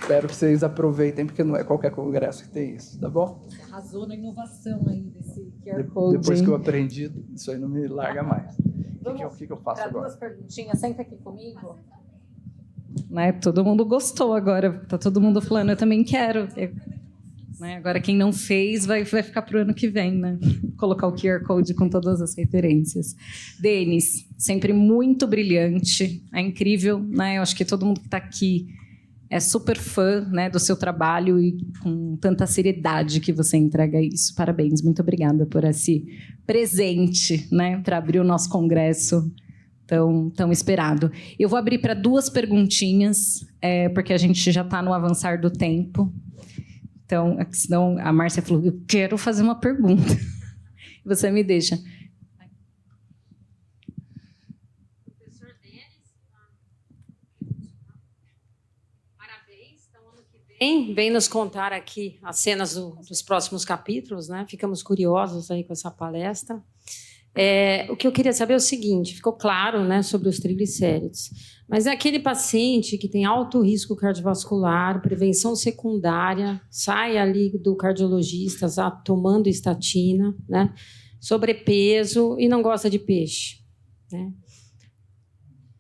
espero que vocês aproveitem, porque não é qualquer congresso que tem isso, tá bom? Você arrasou na inovação aí desse QR Code. Depois que eu aprendi, isso aí não me larga mais. O que eu faço agora? Duas perguntinhas, senta aqui comigo. Né, todo mundo gostou agora, tá todo mundo falando, eu também quero. Né, agora quem não fez vai ficar para o ano que vem, né? Colocar o QR Code com todas as referências. Denis, sempre muito brilhante, é incrível, né? Eu acho que todo mundo que está aqui é super fã, né, do seu trabalho e com tanta seriedade que você entrega isso. Parabéns, muito obrigada por esse presente, né, para abrir o nosso congresso tão esperado. Eu vou abrir para duas perguntinhas, porque a gente já está no avançar do tempo. Então, senão a Márcia falou, eu quero fazer uma pergunta. Você me deixa. Professor Denis, parabéns. Então, ano que vem nos contar aqui as cenas dos próximos capítulos, né? Ficamos curiosos aí com essa palestra. O que eu queria saber é o seguinte, ficou claro, né, sobre os triglicéridos, mas é aquele paciente que tem alto risco cardiovascular, prevenção secundária, sai ali do cardiologista tomando estatina, né, sobrepeso e não gosta de peixe, né?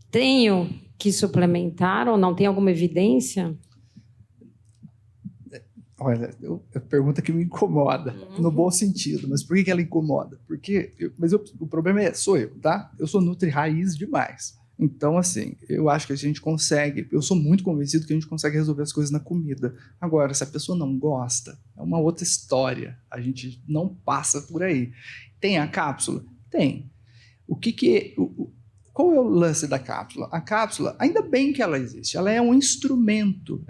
Tenho que suplementar ou não? Tem alguma evidência? Olha, é pergunta que me incomoda, no bom sentido. Mas por que ela incomoda? Porque o problema sou eu, tá? Eu sou nutri-raiz demais. Então, assim, eu acho que a gente consegue, eu sou muito convencido que a gente consegue resolver as coisas na comida. Agora, se a pessoa não gosta, é uma outra história. A gente não passa por aí. Tem a cápsula? Tem. Qual é o lance da cápsula? A cápsula, ainda bem que ela existe, ela é um instrumento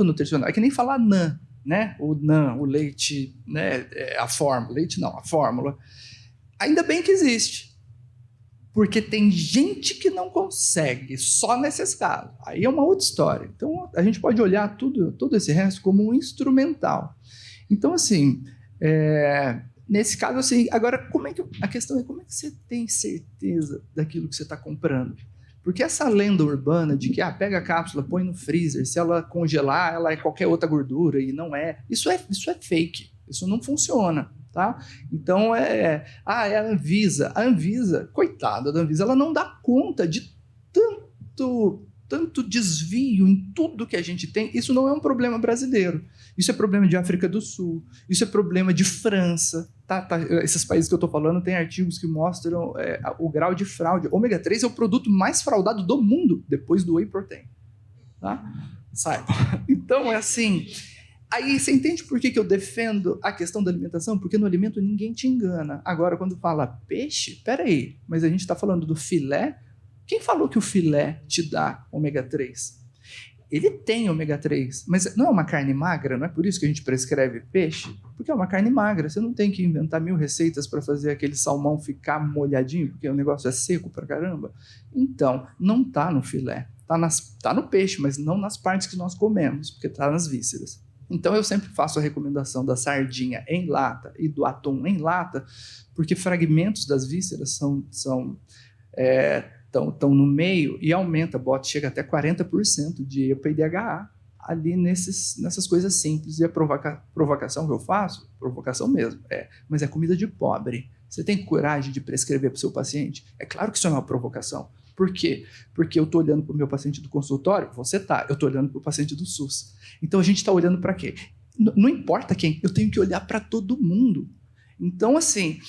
nutricional. É que nem falar NAN, né? O NAN, o leite, né? A fórmula, leite não, a fórmula. Ainda bem que existe. Porque tem gente que não consegue, só nesses casos. Aí é uma outra história. Então, a gente pode olhar todo esse resto como um instrumental. Então, assim, nesse caso, assim, agora, a questão é como é que você tem certeza daquilo que você está comprando? Porque essa lenda urbana de que pega a cápsula, põe no freezer, se ela congelar, ela é qualquer outra gordura, e não é. Isso é fake, isso não funciona. Tá? Então, é a Anvisa. A Anvisa, coitada da Anvisa, ela não dá conta de tanto desvio em tudo que a gente tem. Isso não é um problema brasileiro. Isso é problema de África do Sul. Isso é problema de França. Tá? Esses países que eu estou falando têm artigos que mostram o grau de fraude. Ômega 3 é o produto mais fraudado do mundo, depois do whey protein. Tá? Sai. Então, é assim... Aí você entende por que eu defendo a questão da alimentação? Porque no alimento ninguém te engana. Agora, quando fala peixe, peraí, mas a gente está falando do filé? Quem falou que o filé te dá ômega 3? Ele tem ômega 3, mas não é uma carne magra, não é por isso que a gente prescreve peixe? Porque é uma carne magra, você não tem que inventar 1000 receitas para fazer aquele salmão ficar molhadinho, porque o negócio é seco pra caramba. Então, não está no filé, tá no peixe, mas não nas partes que nós comemos, porque está nas vísceras. Então, eu sempre faço a recomendação da sardinha em lata e do atum em lata, porque fragmentos das vísceras estão no meio e aumenta, chega até 40% de EPA e DHA ali nessas coisas simples. E a provocação que eu faço, provocação mesmo, mas é comida de pobre. Você tem coragem de prescrever para o seu paciente? É claro que isso é uma provocação. Por quê? Porque eu estou olhando para o meu paciente do consultório, eu estou olhando para o paciente do SUS. Então, a gente está olhando para quê? Não importa quem, eu tenho que olhar para todo mundo. Então, assim,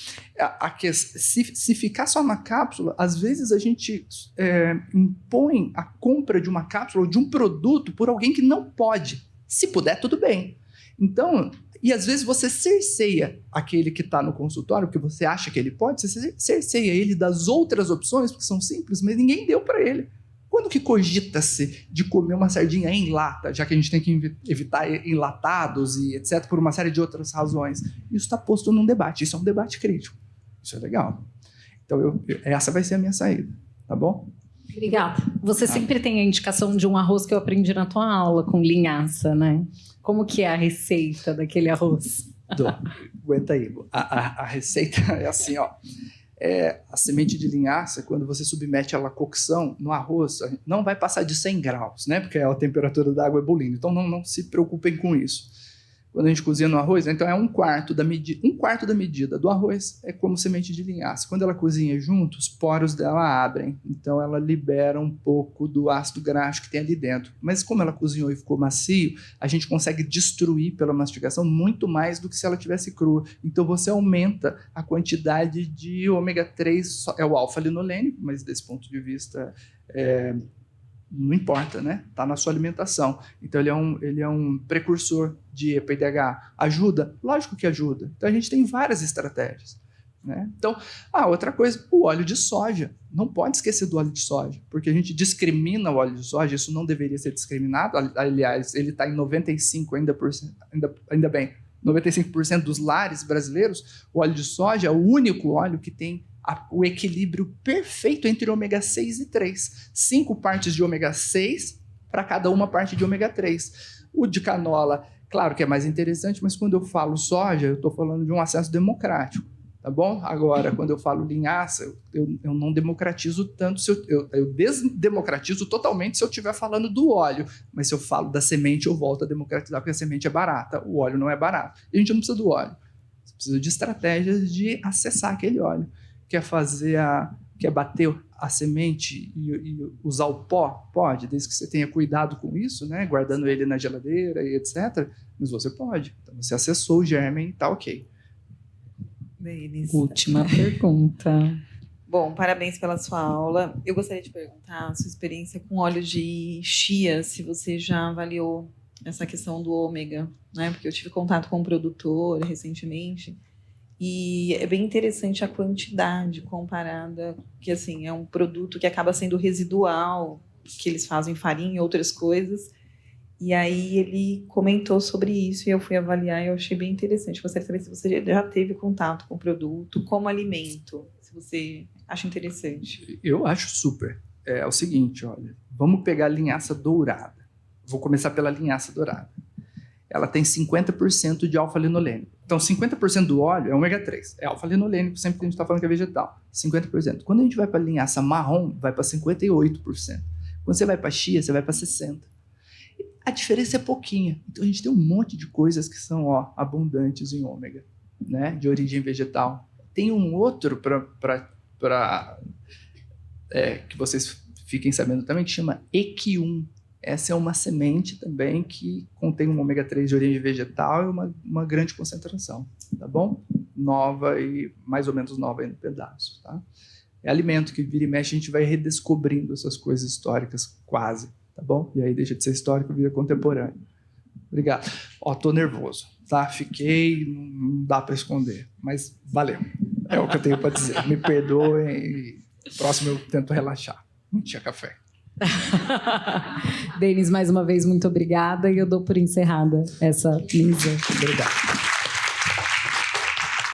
se ficar só na cápsula, às vezes a gente impõe a compra de uma cápsula ou de um produto por alguém que não pode. Se puder, tudo bem. Então, e às vezes você cerceia aquele que está no consultório, porque você acha que ele pode, você cerceia ele das outras opções, porque são simples, mas ninguém deu para ele. Quando que cogita-se de comer uma sardinha em lata, já que a gente tem que evitar enlatados e etc., por uma série de outras razões? Isso está posto num debate, isso é um debate crítico. Isso é legal. Então, essa vai ser a minha saída, tá bom? Obrigada. Você sempre tem a indicação de um arroz que eu aprendi na tua aula, com linhaça, né? Como que é a receita daquele arroz? Aguenta aí. A receita é assim, ó. A semente de linhaça, quando você submete ela à cocção no arroz, não vai passar de 100 graus, né? Porque a temperatura da água é ebulindo. Então, não se preocupem com isso. Quando a gente cozinha no arroz, então é um quarto da medida do arroz é como semente de linhaça. Quando ela cozinha junto, os poros dela abrem. Então, ela libera um pouco do ácido graxo que tem ali dentro. Mas como ela cozinhou e ficou macio, a gente consegue destruir pela mastigação muito mais do que se ela tivesse crua. Então, você aumenta a quantidade de ômega 3, é o alfa-linolênico, mas desse ponto de vista... não importa, né? Está na sua alimentação. Então, ele é um precursor de EPA e DHA. Ajuda? Lógico que ajuda. Então, a gente tem várias estratégias, né? Então, outra coisa, o óleo de soja. Não pode esquecer do óleo de soja, porque a gente discrimina o óleo de soja, isso não deveria ser discriminado. Aliás, ele está em 95%, ainda bem, 95% dos lares brasileiros, o óleo de soja é o único óleo que tem o equilíbrio perfeito entre ômega 6 e 3. 5 partes de ômega 6 para cada uma parte de ômega 3. O de canola, claro que é mais interessante, mas quando eu falo soja, eu estou falando de um acesso democrático, tá bom? Agora, quando eu falo linhaça, eu não democratizo tanto, eu desdemocratizo totalmente se eu estiver falando do óleo, mas se eu falo da semente, eu volto a democratizar, porque a semente é barata, o óleo não é barato. E a gente não precisa do óleo, você precisa de estratégias de acessar aquele óleo. Quer bater a semente e usar o pó? Pode, desde que você tenha cuidado com isso, né? Guardando ele na geladeira e etc. Mas você pode. Então, você acessou o germen, tá ok. Denis. Última pergunta. Bom, parabéns pela sua aula. Eu gostaria de perguntar a sua experiência com óleo de chia, se você já avaliou essa questão do ômega, né? Porque eu tive contato com um produtor recentemente. E é bem interessante a quantidade comparada, que assim, é um produto que acaba sendo residual, que eles fazem farinha e outras coisas. E aí ele comentou sobre isso e eu fui avaliar e eu achei bem interessante. Gostaria de saber se você já teve contato com o produto como alimento, se você acha interessante. Eu acho super. É o seguinte, olha, vamos pegar a linhaça dourada. Vou começar pela linhaça dourada. Ela tem 50% de alfa-linolênico. Então, 50% do óleo é ômega 3. É alfa-linolênico, sempre que a gente está falando que é vegetal. 50%. Quando a gente vai para a linhaça marrom, vai para 58%. Quando você vai para a chia, você vai para 60%. A diferença é pouquinha. Então, a gente tem um monte de coisas que são abundantes em ômega, né? De origem vegetal. Tem um outro que vocês fiquem sabendo também, que chama EQ1. Essa é uma semente também que contém um ômega 3 de origem vegetal e uma grande concentração, tá bom? Nova e mais ou menos nova aí no pedaço, tá? É alimento que vira e mexe, a gente vai redescobrindo essas coisas históricas quase, tá bom? E aí deixa de ser histórico e vira contemporâneo. Obrigado. Tô nervoso, tá? Fiquei, não dá para esconder, mas valeu. É o que eu tenho para dizer. Me perdoem, próximo eu tento relaxar. Não tinha café. Denis, mais uma vez, muito obrigada e eu dou por encerrada essa mesa. Obrigado.